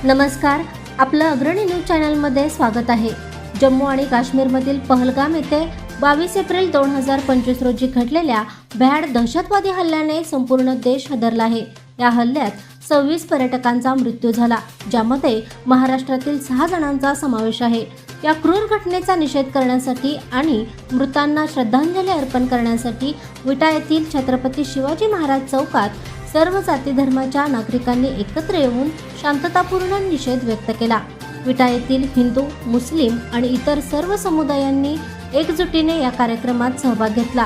नमस्कार, आपलं अग्रणी न्यूज चॅनलमध्ये स्वागत आहे। जम्मू आणि काश्मीरमधील पहलगाम येथे 22 एप्रिल 2025 रोजी घडलेल्या भ्याड दहशतवादी हल्ल्याने संपूर्ण देश हादरला आहे। या हल्ल्यात 26 पर्यटकांचा मृत्यू झाला, ज्यामध्ये महाराष्ट्रातील 6 जणांचा समावेश आहे। या क्रूर घटनेचा निषेध करण्यासाठी आणि मृतांना श्रद्धांजली अर्पण करण्यासाठी विटा येथील छत्रपती शिवाजी महाराज चौकात सर्व जाती धर्माच्या नागरिकांनी एकत्र येऊन शांततापूर्ण निषेध व्यक्त केला। विटा येथील हिंदू, मुस्लिम आणि इतर सर्व समुदायांनी एकजुटीने या कार्यक्रमात सहभाग घेतला।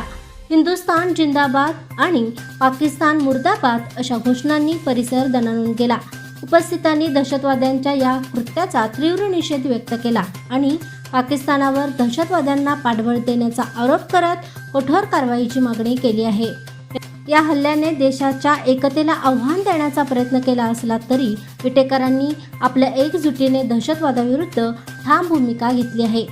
हिंदुस्तान जिंदाबाद आणि पाकिस्तान मुर्दाबाद अशा घोषणांनी परिसर दणाणून गेला। उपस्थितांनी दहशतवाद्यांच्या या कृत्याचा तीव्र निषेध व्यक्त केला आणि पाकिस्तानावर दहशतवाद्यांना पाठबळ देण्याचा आरोप करत कठोर कारवाईची मागणी केली आहे। या हल्ल्याने देशाच्या एकतेला आव्हान देण्याचा प्रयत्न केला असला तरी विटेकरांनी आपल्या एकजुटीने दहशतवादाविरुद्ध ठाम भूमिका घेतली आहे।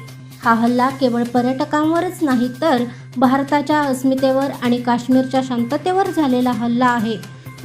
हा हल्ला केवळ पर्यटकांवरच नाही तर भारताच्या अस्मितेवर आणि काश्मीरच्या शांततेवर झालेला हल्ला आहे।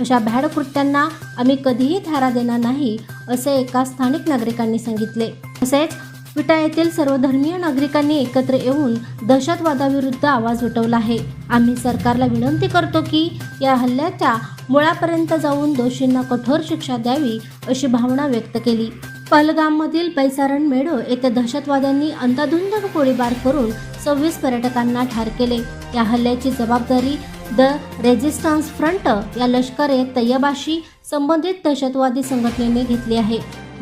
अशा भ्याड कृत्यांना आम्ही कधीही थारा देणार नाही, असे एका स्थानिक नागरिकांनी सांगितले। तसेच विटा येथील सर्व धर्मीय नागरिकांनी एकत्र येऊन दहशतवादाविरुद्ध आवाज उठवला आहे। आम्ही सरकारला विनंती करतो की या हल्ल्याच्या मुळापर्यंत जाऊन दोषींना कठोर शिक्षा द्यावी, अशी भावना व्यक्त केली। पहलगाममधील बैसारण मेढो येथे दहशतवाद्यांनी अंधाधुंद गोळीबार करून 26 पर्यटकांना ठार केले। या हल्ल्याची जबाबदारी द रेजिस्टन्स फ्रंट या लष्कर-ए-तैयबाशी संबंधित दहशतवादी संघटनेने घेतली आहे।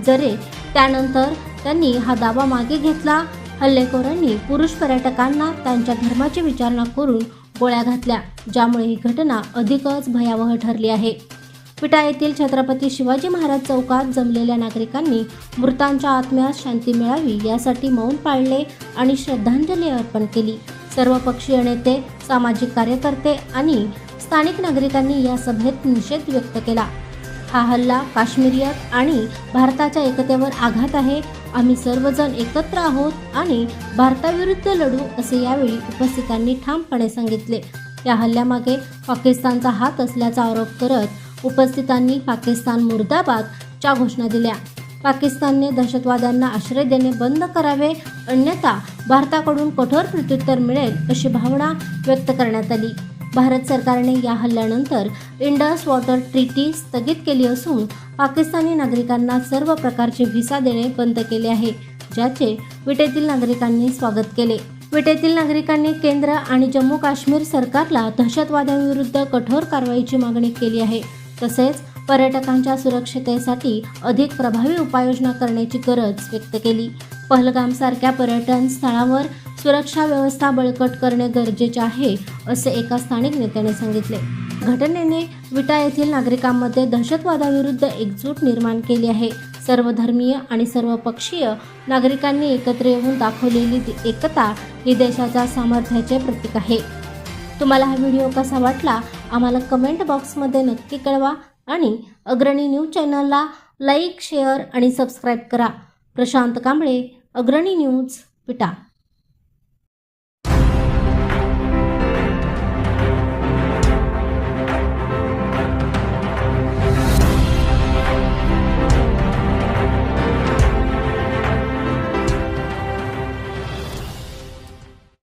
जरे त्यानंतर त्यांनी हा दावा मागे घेतला। हल्लेखोरांनी पुरुष पर्यटकांना त्यांच्या धर्माची विचारणा करून गोळ्या घातल्या, ज्यामुळे ही घटना अधिकच भयावह ठरली आहे। विटा येथील छत्रपती शिवाजी महाराज चौकात जमलेल्या नागरिकांनी मृतांच्या आत्म्यास शांती मिळावी यासाठी मौन पाळले आणि श्रद्धांजली अर्पण केली। सर्व पक्षीय नेते, सामाजिक कार्यकर्ते आणि स्थानिक नागरिकांनी या सभेत निषेध व्यक्त केला। हा हल्ला काश्मीरियत आणि भारताच्या एकतेवर आघात आहे। आम्ही सर्वजण एकत्र आहोत आणि भारताविरुद्ध लढू, असे यावेळी उपस्थितांनी ठामपणे सांगितले। या हल्ल्यामागे पाकिस्तानचा हात असल्याचा आरोप करत उपस्थितांनी पाकिस्तान मुर्दाबाद च्या घोषणा दिल्या। पाकिस्तानने दहशतवाद्यांना आश्रय देणे बंद करावे, अन्यथा भारताकडून कठोर प्रत्युत्तर मिळेल, अशी भावना व्यक्त करण्यात आली। भारत सरकारने या हल्ल्यानंतर इंडस वॉटर ट्रीटी स्थगित केली असून पाकिस्तानी नागरिकांना सर्व प्रकारचे व्हिसा देणे बंद केले आहे, ज्याचे विटेतील नागरिकांनी स्वागत केले। विटेतील नागरिकांनी केंद्र आणि जम्मू काश्मीर सरकारला दहशतवाद्यांविरुद्ध कठोर कारवाईची मागणी केली आहे। तसेच पर्यटकांच्या सुरक्षिततेसाठी अधिक प्रभावी उपाययोजना करण्याची गरज व्यक्त केली। पहलगामसारख्या पर्यटन स्थळावर सुरक्षा व्यवस्था बळकट करणे गरजेचे आहे, असे एका स्थानिक नेत्याने सांगितले। घटनेने विटा येथील नागरिकांमध्ये दहशतवादाविरुद्ध एकजूट निर्माण केली आहे। सर्व धर्मीय आणि सर्व पक्षीय नागरिकांनी एकत्र येऊन दाखवलेली एकता ही देशाच्या सामर्थ्याचे प्रतीक आहे। तुम्हाला हा व्हिडिओ कसा वाटला आम्हाला कमेंट बॉक्समध्ये नक्की कळवा आणि अग्रणी न्यूज चॅनलला लाईक, शेअर आणि सबस्क्राईब करा। प्रशांत कांबळे, अग्रणी न्यूज, विटा।